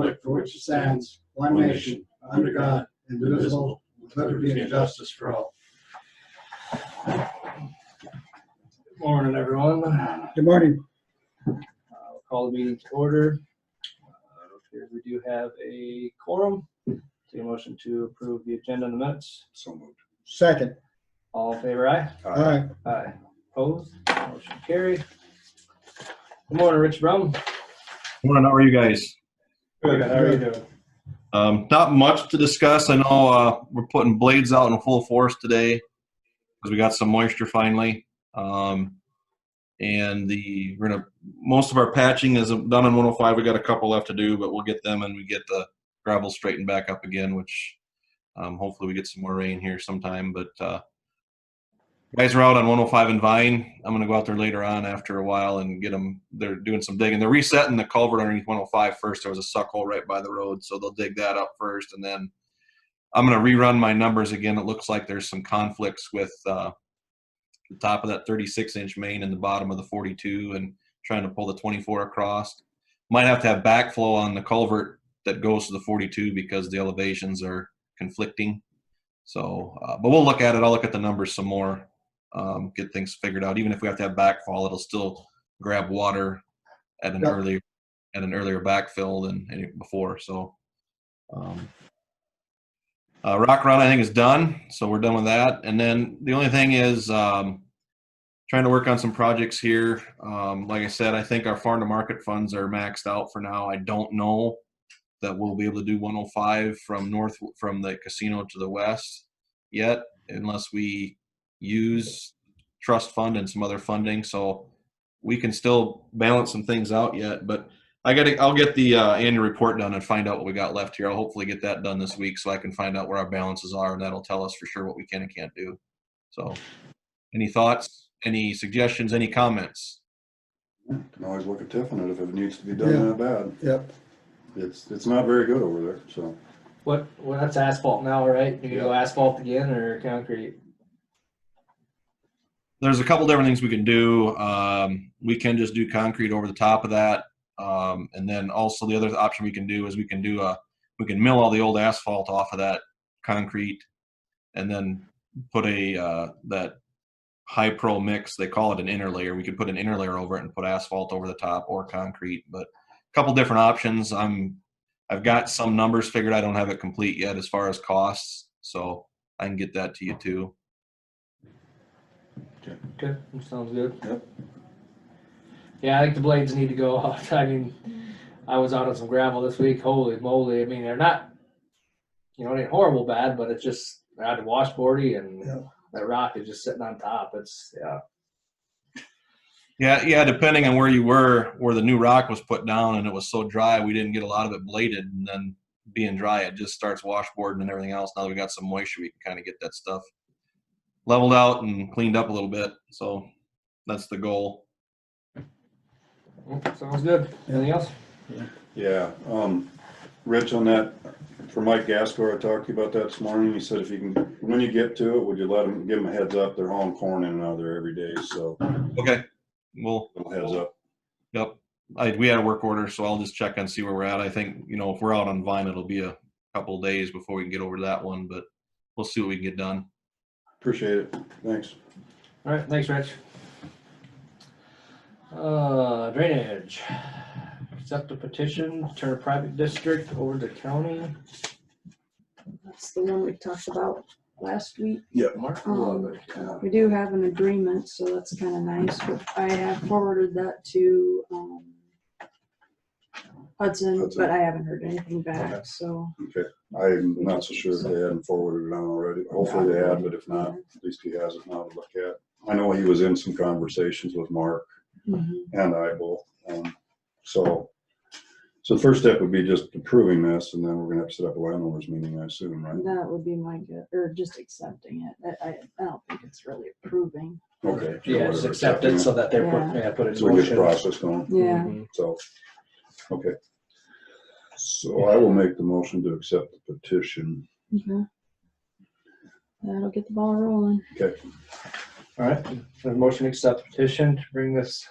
republic for which it stands, one nation, under God, indivisible, with liberty and justice for all. Good morning, everyone. Good morning. We'll call the meeting to order. We do have a quorum. Take a motion to approve the agenda and the minutes. So moved. Second. All in favor, aye? Aye. Aye. Opposed? Motion carried. Good morning, Rich Brum. Morning, how are you guys? Good. How are you doing? Not much to discuss. I know we're putting blades out in full force today because we got some moisture finally. And most of our patching is done in 105. We got a couple left to do, but we'll get them and we get the gravel straightened back up again, which hopefully we get some more rain here sometime. But guys are out on 105 and Vine. I'm going to go out there later on after a while and get them. They're doing some digging. They're resetting the culvert underneath 105 first. There was a suck hole right by the road, so they'll dig that up first. And then I'm going to rerun my numbers again. It looks like there's some conflicts with the top of that 36-inch main and the bottom of the 42 and trying to pull the 24 across. Might have to have backflow on the culvert that goes to the 42 because the elevations are conflicting. So, but we'll look at it. I'll look at the numbers some more. Get things figured out. Even if we have to have backfall, it'll still grab water at an earlier backfill than before. So rock run I think is done, so we're done with that. And then the only thing is trying to work on some projects here. Like I said, I think our farm to market funds are maxed out for now. I don't know that we'll be able to do 105 from the casino to the west yet, unless we use trust fund and some other funding. So we can still balance some things out yet, but I'll get the annual report done and find out what we got left here. I'll hopefully get that done this week so I can find out where our balances are, and that'll tell us for sure what we can and can't do. So any thoughts, any suggestions, any comments? You can always look at tiffing it if it needs to be done that bad. Yep. It's not very good over there, so. Well, that's asphalt now, right? You can go asphalt again or concrete? There's a couple different things we can do. We can just do concrete over the top of that. And then also the other option we can do is we can mill all the old asphalt off of that concrete and then put that high pro mix. They call it an inner layer. We could put an inner layer over it and put asphalt over the top or concrete, but a couple different options. I've got some numbers figured. I don't have it complete yet as far as costs, so I can get that to you too. Okay, sounds good. Yep. Yeah, I think the blades need to go out. I mean, I was out on some gravel this week. Holy moly. I mean, they're not, it ain't horrible bad, but it's just, they're out of washboardy and that rock is just sitting on top. It's, Yeah, depending on where you were, where the new rock was put down and it was so dry, we didn't get a lot of it bladed, and then being dry, it just starts washboarding and everything else. Now that we got some moisture, we can kind of get that stuff leveled out and cleaned up a little bit. So that's the goal. sounds good. Anything else? Yeah, Rich, on that, for Mike Gascore, I talked to you about that this morning. He said if you can, when you get to it, would you give them a heads up? They're hauling corn in and out of there every day, so. Okay. Well, Heads up. Yep. We had a work order, so I'll just check and see where we're at. I think, if we're out on Vine, it'll be a couple of days before we can get over to that one, but we'll see what we can get done. Appreciate it. Thanks. All right, thanks, Rich. Drainage. Accept a petition, turn a private district over to county. That's the one we talked about last week. Mark, We do have an agreement, so that's kind of nice. But I have forwarded that to Hudson, but I haven't heard anything back. So Okay. I'm not so sure if they hadn't forwarded it on already. Hopefully they had, but if not, at least he has it now to look at. I know he was in some conversations with Mark and I both. So the first step would be just approving this, and then we're gonna have to set up a landowners meeting, I assume, right? that would be my good, or just accepting it. I don't think it's really approving. Okay. Yeah, just accept it so that they're put it in So we get the motion. process going. Yeah. So, okay. So I will make the motion to accept the petition. Okay. That'll get the ball rolling. Okay. All right, so motion to accept the petition to bring this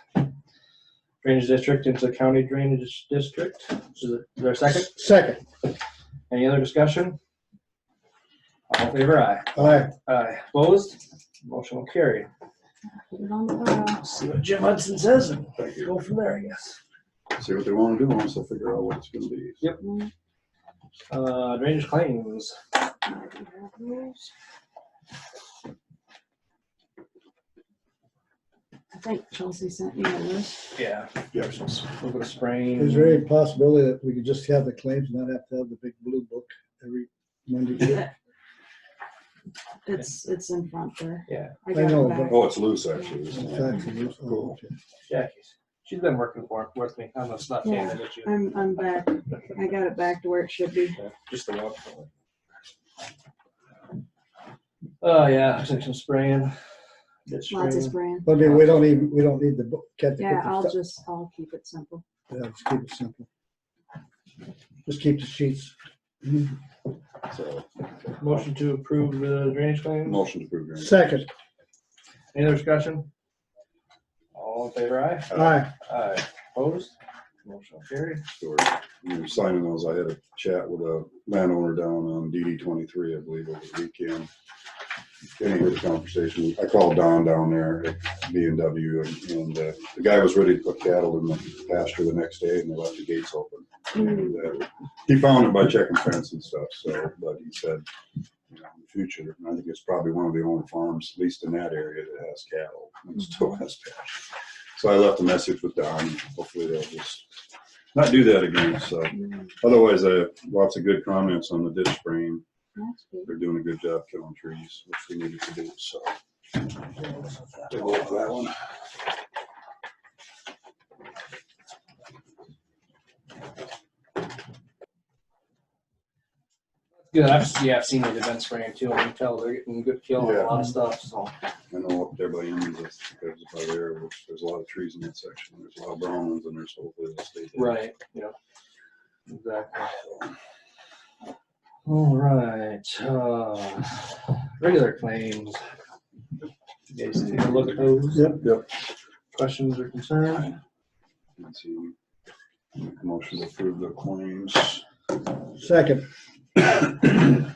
drainage district into county drainage district. Is there a second? Second. Any other discussion? All in favor, aye. Aye. Aye. Opposed? Motion will carry. Put it on the file. See what Jim Hudson says and Thank you. go from there, I guess. See what they wanna do once they figure out what it's gonna be. Yep. Drainage claims. I think Chelsea sent you a list. Yeah. Yeah. A little bit of spraying. Is there any possibility that we could just have the claims, and not have to have the big blue book every Monday? It's in front there. Yeah. I got know, it back. Oh, it's loose actually. isn't it? Exactly. Oh, okay. Jackie's. She's been working with me. I'm not saying that at you. I'm back. I got it back to where it should be. Yeah, just the one. Oh, yeah, I took some spraying. Did Lots of spraying. spraying. I mean, we don't need the book. Can't Yeah, put the stuff- I'll keep it simple. Yeah, just keep it simple. Just keep the sheets. So, Motion to approve the drainage claims. motion to approve. drainage. Second. Any other discussion? All in favor, aye? Aye. Aye. Opposed? Motion will carry. So we were signing those. I had a chat with a landowner down on DD 23, I believe, over the weekend. Kenny heard the conversation. I called Don down there at B&W, and the guy was ready to put cattle in the pasture the next day, and they left the gates open. And he found it by checking fence and stuff. So, but he said, you know, in the future, and I think it's probably one of the only farms, at least in that area, that has cattle and still has pasture. So I left a message with Don. Hopefully they'll just not do that again. So otherwise, I have lots of good comments on the ditch spraying. That's good. They're doing a good job killing trees, which we needed to do. So we'll go with that one. Good, I've seen it, they've been spraying too, I can tell they're getting good kill on a lot of stuff, so. I know up there by Emmons, there's by there, there's a lot of trees in that section. There's a lot of brown ones, and there's hopefully they'll stay there. Right, yeah. Exactly. All right, regular claims. You guys take a look at those. Yep. Questions or concerns? Let's see. Make a motion to approve the claims. Second.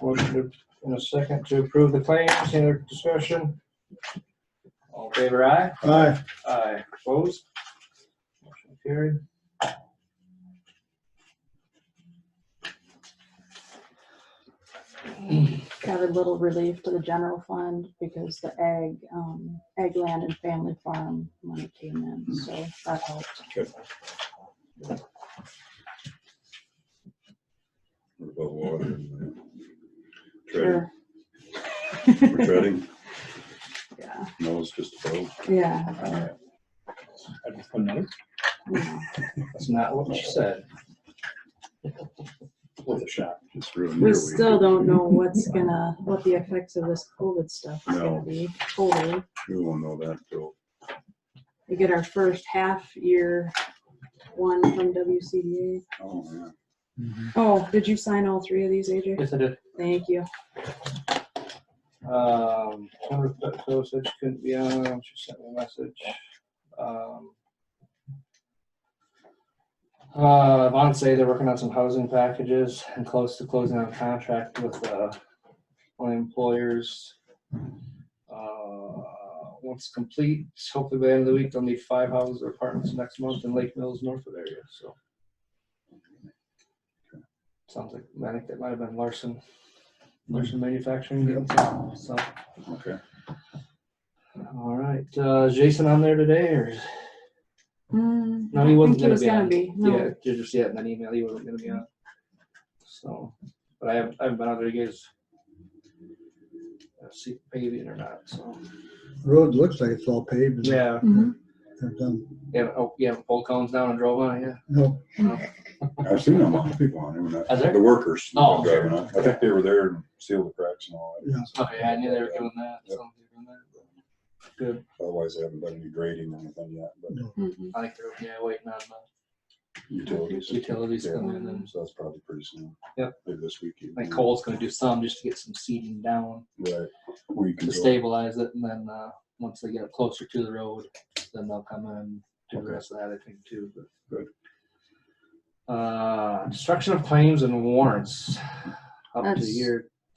Motion in a second to approve the claims. Any other discussion? All in favor, aye? Aye. Aye. Opposed? Motion carried. Got a little relief to the general fund because the ag land and family farm money came in, so that helped. Good. What about water? and, Treading. Sure. We're treading. Yeah, No, it's just a boat. yeah. No, that's not what she said. With a shot. It's really We near still don't know what the effects of this COVID stuff is No. gonna be, totally. We won't know that until. We get our first half year one from WCDA. Oh, yeah. Oh, did you sign all three of these, AJ? Yes, I did. Thank you. Kendra said she couldn't be on, she sent me a message. Vaughn say they're working on some housing packages and close to closing on a contract with one of the employers. Once complete, hopefully by the end of the week, they'll need 5 houses or apartments next month in Lake Mills, Northwood area, so. Sounds like, I think that might have been Larson Manufacturing, getting some, so. Okay. All right, is Jason on there today, or? No, he I wasn't think gonna be on. be. Yeah, No. you just yet in that email, he wasn't gonna be on. So, but I haven't been out there, you guys see paving or not, so. Road looks like it's all paved. and Yeah, Mhm. they're done. you haven't pulled cones down and drove on it yet? No, I've seen them on people on it. Has there? The workers. Oh, okay. driving on. I think they were there and sealed the cracks and all that. Yeah. Okay, I knew they were doing that, Yep. so they're doing that. Good, Otherwise, they haven't done any grading or anything yet, but Mhm. I think they're, waiting on utilities. the utilities Yeah. coming in, and So that's probably pretty soon. Yep. Maybe this week. I think Cole's gonna do some just to get some seeding down Right. We can to go. stabilize it, and then, once they get closer to the road, then they'll come in and do the Okay. rest of that, I think, too, but. Good. Destruction of claims and warrants up to That's-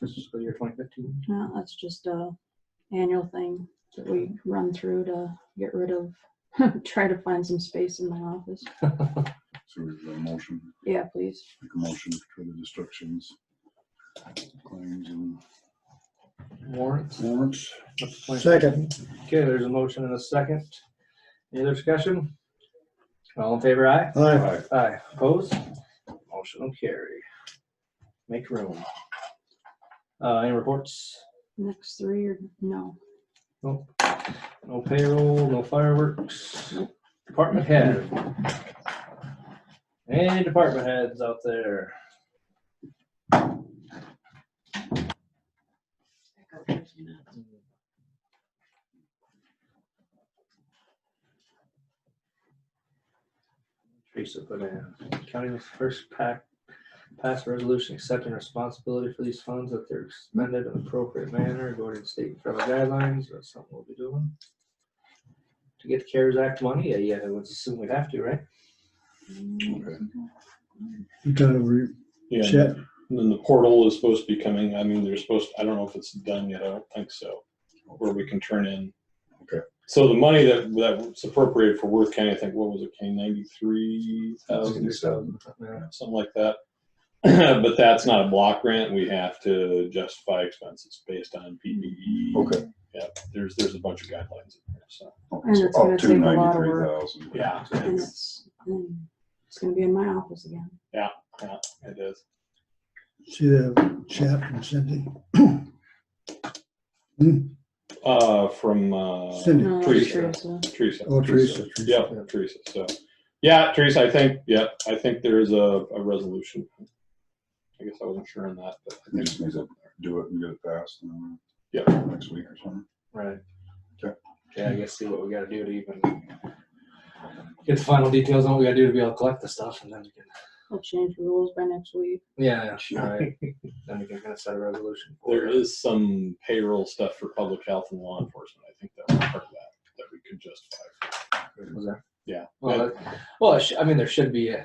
fiscal year 2015. No, that's just a annual thing that we run through to get rid of, try to find some space in my office. So we've got a motion, Yeah, please. make a motion for the destructions, claims and Warrants. warrants. up to 2015. Second. Okay, there's a motion and a second. Any other discussion? All in favor, aye? Aye. Aye. Opposed? Motion will carry. Make room. Any reports? Next 3 or no? Nope. No payroll, no fireworks. Department head. Any department heads out there? Teresa put in, county's first pass resolution accepting responsibility for these funds that they're expended in an appropriate manner according to state and federal guidelines. That's something we'll be doing. To get the CARES Act money, yeah, I would assume we'd have to, right? Okay. You kind of Yeah, check. and then the portal is supposed to be coming. I mean, they're supposed, I don't know if it's done yet. I don't think so. Where we can turn in. Okay. So the money that's appropriated for Worth County, I think, what was it, Kane, 93,000, Yeah. something like that. But that's not a block grant. We have to justify expenses based on PPE. Okay. Yeah, there's a bunch of guidelines in there. So And it's gonna Up to take a lot of work. 93,000. yeah, And it's gonna be in my office again. yeah, it is. See the chat from Cindy? From Cindy. No, that's Teresa. Teresa. Teresa. Oh, Teresa. Yeah, Teresa. So, yeah, Teresa, I think there's a resolution. I guess I wasn't sure on that, but I We think just need to do it and get it passed and yeah. next week or something. Right. Okay. Yeah, I guess see what we gotta do to even get the final details on what we gotta do to be able to collect the stuff, and then we can, I'll change the rules by next week. yeah, right. Then we can kind of set a resolution. for There it. is some payroll stuff for public health and law enforcement. I think that was part of that we could justify. Was there? Yeah. Well, I mean, there should be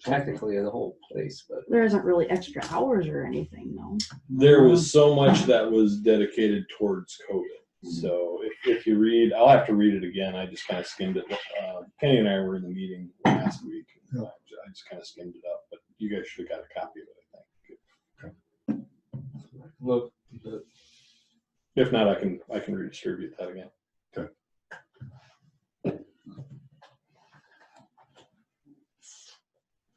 technically the whole place, but There isn't really extra hours or anything, though. There was so much that was dedicated towards COVID. So if you read, I'll have to read it again. I just kind of skimmed it. Kenny and I were in the meeting last week. Yeah. I just kind of skimmed it up, but you guys should have got a copy of it, I think. look, but If not, I can redistribute that again.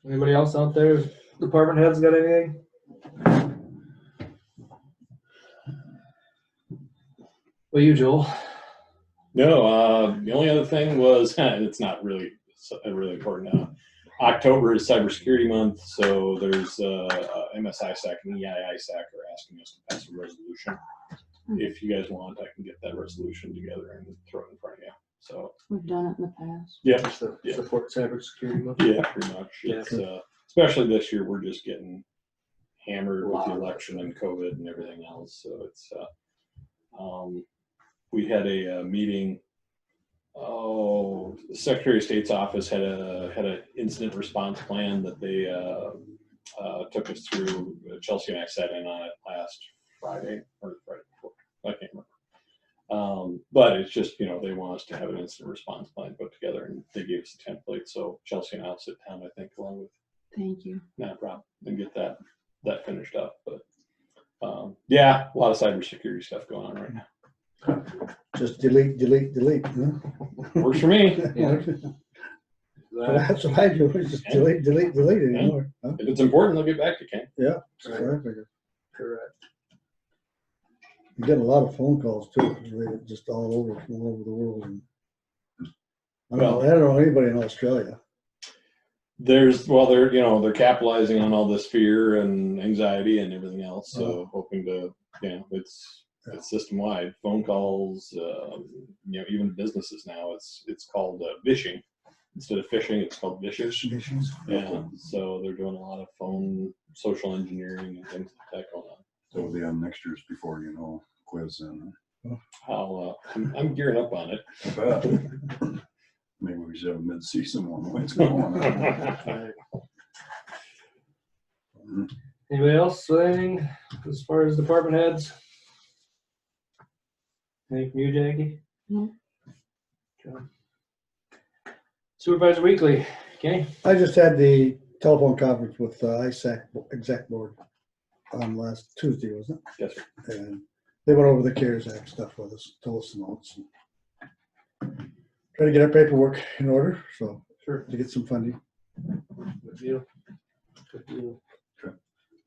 anybody else out there? Department heads got anything? Well, you, Joel. No, the only other thing was, it's not really important. October is Cybersecurity Month, so there's MSISAC and EIISAC are asking us to pass a resolution. If you guys want, I can get that resolution together and throw it in front of you. So, We've done it in the past. yeah, Just to Yeah. support cybersecurity. month. yeah, pretty much. It's, especially this year, we're just getting hammered with the election and COVID and everything else. So it's, we had a meeting. The Secretary of State's office had a incident response plan that they took us through. Chelsea and I sat in on it last Friday or Friday before. I can't remember. But it's just, they want us to have an incident response plan put together, and they gave us a template. So Chelsea and I'll sit down, I think, along with Thank you. not a problem, and get that finished up. But yeah, a lot of cybersecurity stuff going on right now. Just delete. Huh? Works for me. Yeah. Well, that's what I do. Is just delete anymore. Huh? If it's important, they'll get back to Ken. Yeah. That's Right. what I figured. Correct. You get a lot of phone calls too, just all over the world. And I don't know anybody in Australia. They're capitalizing on all this fear and anxiety and everything else. So hoping to, it's system wide. Phone calls, even businesses now. It's called vishing instead of phishing. It's called vishing. Missions. Yeah. So they're doing a lot of phone social engineering and things like that going on. So it'll be on next year's before you know quiz then. I'm gearing up on it. I bet. Maybe we should have a mid-season one. What's going on? Anybody else, anything as far as department heads? Anything from you, Jackie? No. Okay. Supervisor Weekly, okay? I just had the telephone conference with ISAC exec board on last Tuesday, wasn't Yes, sir. it? And they went over the CARES Act stuff with us, told us some notes. Try to get our paperwork in order, so Sure. to get some funding. Good deal. Good deal. Okay.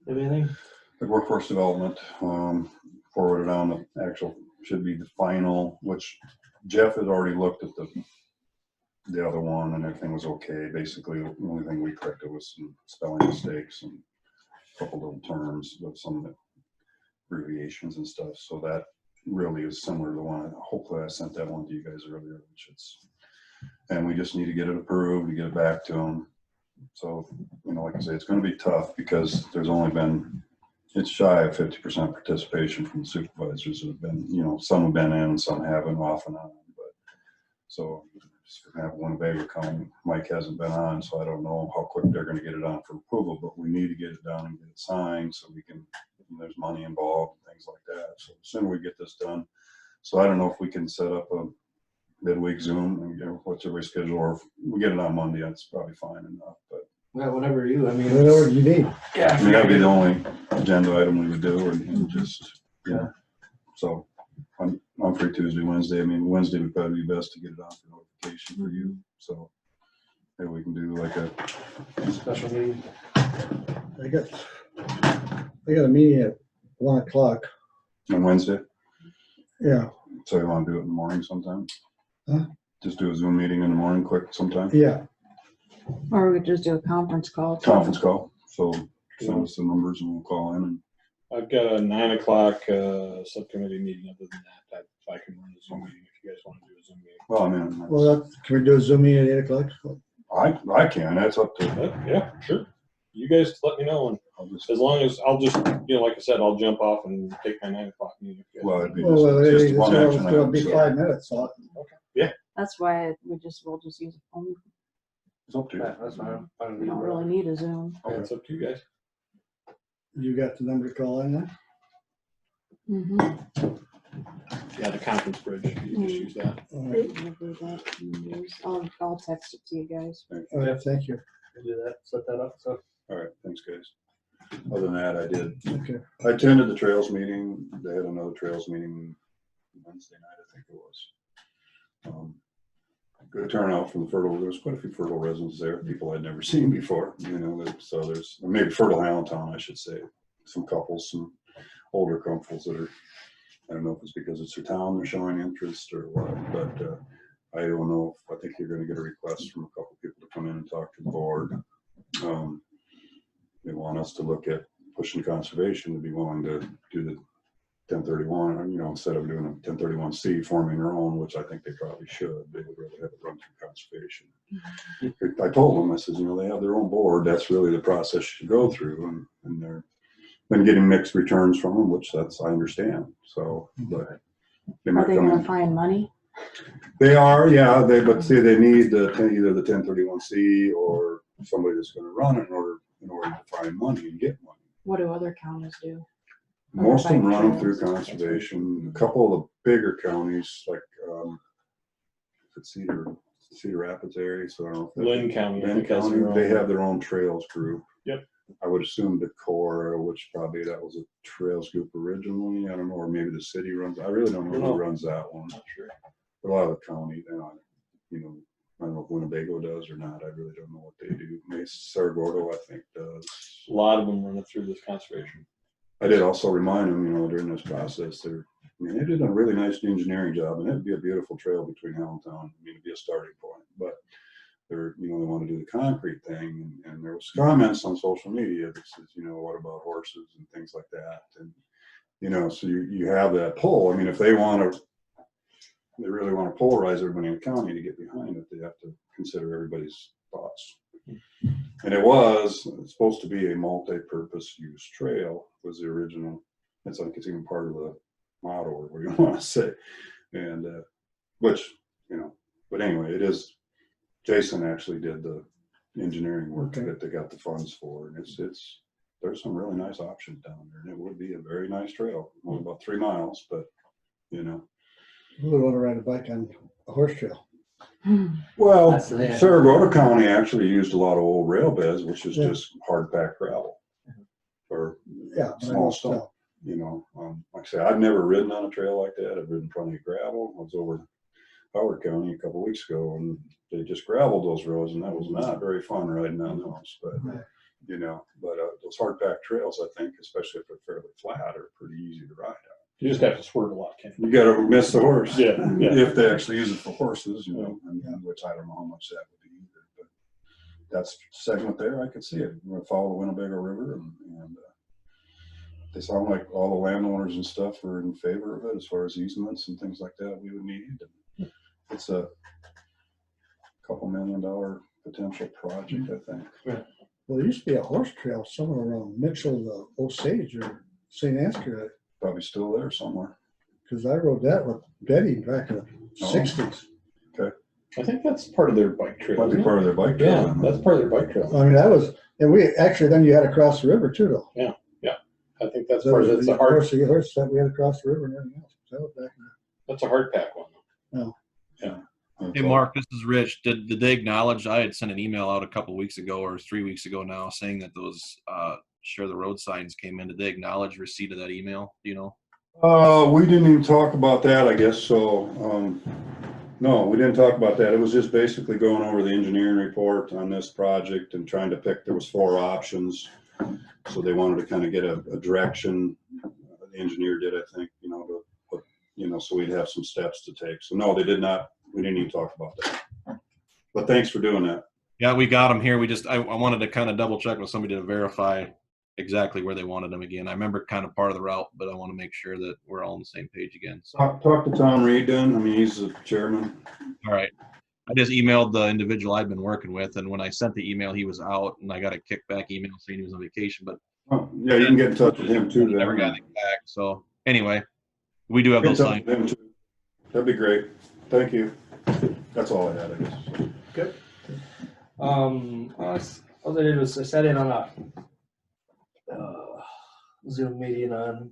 Have anything? The workforce development, forwarded on the actual, should be the final, which Jeff had already looked at the other one and everything was okay. Basically, the only thing we corrected was some spelling mistakes and a couple little terms with some abbreviations and stuff. So that really is similar to the one, hopefully I sent that one to you guys earlier, which it's, and we just need to get it approved, to get it back to them. So, you know, like I say, it's gonna be tough because there's only been, it's shy of 50% participation from the supervisors that have been, you know, some have been in, some haven't, off and on, but so just for example, Winnebago County, Mike hasn't been on, so I don't know how quick they're gonna get it on for approval, but we need to get it done and get it signed so we can, there's money involved, and things like that. So the sooner we get this done. So I don't know if we can set up a midweek Zoom and, you know, what's everybody's schedule, or if we get it on Monday, that's probably fine enough, but Well, whatever you, I mean. Whatever you need. Yeah. I mean, that'd be the only agenda item we would do, and just, yeah. So I'm free Tuesday, Wednesday. I mean, Wednesday would probably be best to get it on for notification for you. So maybe we can do like a, Special meeting. I got a meeting at 1 o'clock. on Wednesday. Yeah, So you want to do it in the morning sometime? Huh? Just do a Zoom meeting in the morning quick sometime? yeah. Or we could just do a conference call. too. Conference call. So send us the numbers and we'll call in and I've got a 9 o'clock subcommittee meeting. Other than that, I can run a Zoom meeting if you guys want to do a Zoom meeting. well, I mean, Well, can we do a Zoom meeting at 8 o'clock? I can, that's up to, Yeah, sure. You guys let me know, and I'll just, as long as I'll just, you know, like I said, I'll jump off and take my 9 o'clock meeting. If you guys well, want. it'd be Well, just it's one action gonna item. be So 5 minutes, so That's why we'll just use a phone. it's up to you. Yeah, that's fine. We don't really need a Zoom. It's up to you guys. you got the number to call in there? Mm-hmm. Yeah, the conference bridge. You can just use that. All right, I'll text it to you guys. all right, thank you. We'll do that, set that up, so. All right, thanks, guys. Other than that, Okay. I attended the trails meeting. They had another trails meeting Wednesday night, I think it was. Good turnout from the Fertile. There was quite a few Fertile residents there, people I'd never seen before, you know, so there's, or maybe Fertile Allentown, I should say. Some couples, some older couples that are, I don't know if it's because it's their town they're showing interest or what, but I don't know. I think you're going to get a request from a couple people to come in and talk to the board. They want us to look at pushing conservation to be willing to do the 1031, you know, instead of doing a 1031C, forming their own, which I think they probably should. They would rather have it run through conservation. I told them, I said, you know, they have their own board. That's really the process you should go through, and they're been getting mixed returns from them, which that's, I understand. So, but they Are might they come gonna in. find money? They are, yeah, but see, they need either the 1031C or somebody that's gonna run it in order to find money and get money. What do other counties do? Most of them By run them through trails. conservation. A couple of the bigger counties, like it's Cedar Rapids area, so I don't know. If that- Lynn County. I Lynn think, has County, their they own- have their own trails group. Yep. I would assume Decorah, which probably that was a trails group originally. I don't know, or maybe the city runs. I really don't know who runs that one. Not sure. But a lot of the county, you know, I don't know if Winnebago does or not. I really don't know what they do. Maybe Saragordo, I think, does. A lot of them run it through this conservation. I did also remind them, you know, during this process, they did a really nice engineering job, and it'd be a beautiful trail between Allentown. I mean, it'd be a starting point, but they're, you know, they want to do the concrete thing, and there was comments on social media that says, you know, what about horses and things like that, and you know, so you have that pull. I mean, if they really want to polarize everybody in the county to get behind it, they have to consider everybody's thoughts. And it's supposed to be a multi-purpose use trail was the original. It's like it's even part of the model or what you want to say. And which, you know, but anyway, it is Jason actually did the engineering work Okay. that they got the funds for, and there's some really nice options down there, and it would be a very nice trail, only about 3 miles, but you know. Who would want to ride a bike on a horse trail? Well, That's the- Saragota County actually used a lot of old rail beds, which is Yeah. just hard packed gravel. Or Yeah. but I small know stone, still. you know, like I say, I've never ridden on a trail like that. I've ridden plenty of gravel. I was over Howard County a couple weeks ago, and they just gravelled those roads, and that was not very fun riding on those, but you know, those hard packed trails, I think, especially if they're fairly flat, are pretty easy to ride on. You just have to swerve a lot, Ken. You gotta miss the horse. Yeah, yeah. If they actually use it for horses, you know, and which I don't know how much that would be either, but that's segment there, I could see it. We're gonna follow the Winnebago River, and they sound like all the landowners and stuff are in favor of it as far as easements and things like that we would need. It's a $2 million potential project, I think. Well, there used to be a horse trail somewhere around Mitchell, the Osage or St. Ansgar, Probably still there somewhere. because I rode that with Betty back in the Oh. 60s. I think that's part of their bike trail. Might be isn't it? part of their bike trail. Yeah, that's part of their bike trail. I mean, that was, and we actually, then you had to cross the river too, though. I think that's There part was of, that's a the hard, horse that we had to cross the river and everything else. That was back in that's a hard pack one. Hey, Mark, this is Rich. Did they acknowledge? I had sent an email out a couple weeks ago or 3 weeks ago now saying that those share the road signs came in. Did they acknowledge receipt of that email? Do you know? We didn't even talk about that, I guess, so, no, we didn't talk about that. It was just basically going over the engineering report on this project and trying to pick, there was 4 options. So they wanted to kind of get a direction, the engineer did, I think, you know, to put, you know, so we'd have some steps to take. So no, they did not, we didn't even talk about that. But thanks for doing that. Yeah, we got them here. I wanted to kind of double check with somebody to verify exactly where they wanted them again. I remember kind of part of the route, but I want to make sure that we're all on the same page again. So, Talk to Tom Reed then, I mean, he's the chairman. all right. I just emailed the individual I've been working with, and when I sent the email, he was out, and I got a kickback email saying he was on vacation, but Oh, yeah, you can get in touch with him too. then. never got anything back. So anyway, we do have Get in those touch signs. with him too. That'd be great. Thank you. That's all I had, I guess. Good. All I did was I sat in on a Zoom meeting on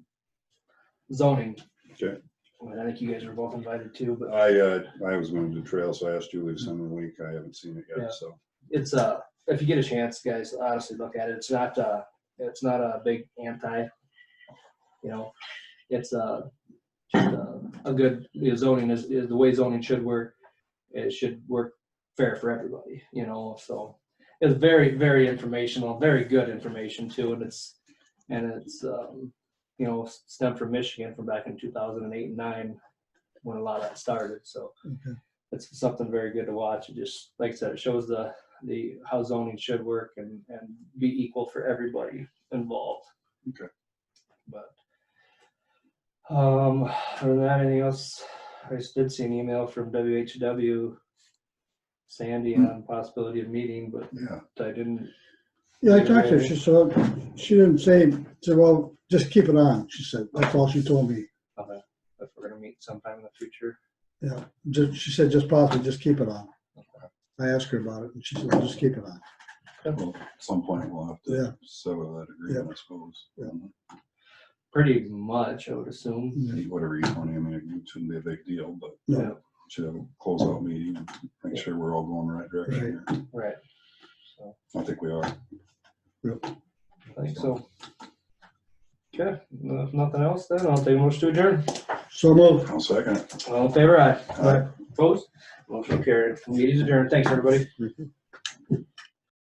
zoning. Okay. And I think you guys were both invited too, but I was going to do trail, so I asked Julie to send me a link. I haven't seen it Yeah. yet, so. it's if you get a chance, guys, honestly look at it. It's not a big anti, you know, it's just a good, zoning is the way zoning should work. It should work fair for everybody, you know, so it's very, very informational, very good information too. And it's you know, stemmed from Michigan from back in 2008 and 9 when a lot of that started. So Okay. it's something very good to watch. It just, like I said, it shows the how zoning should work and be equal for everybody involved. Okay. But other than that, anything else? I just did see an email from WHW Sandy on possibility of meeting, but Yeah. I didn't. Yeah, I talked to her. She said, she didn't say, well, just keep it on. She said, that's all she told me. Okay, if we're gonna meet sometime in the future. Yeah, she said, just possibly, just keep it on. I asked her about it and she said, well, just keep it on. Well, at some point we'll have Yeah. to settle that agreement, I suppose. Yeah. Pretty much, I would assume. Whatever you want, I mean, it shouldn't be a big deal, but No. Yeah. we should have a closeout meeting and make sure we're all going the right direction here. Right. I think we are. I think so. Okay, if nothing else, then I'll take a motion to adjourn. So moved. I'll second it. All in favor, aye. Aye. Opposed? Motion carried. Meeting's adjourned. Thanks, everybody.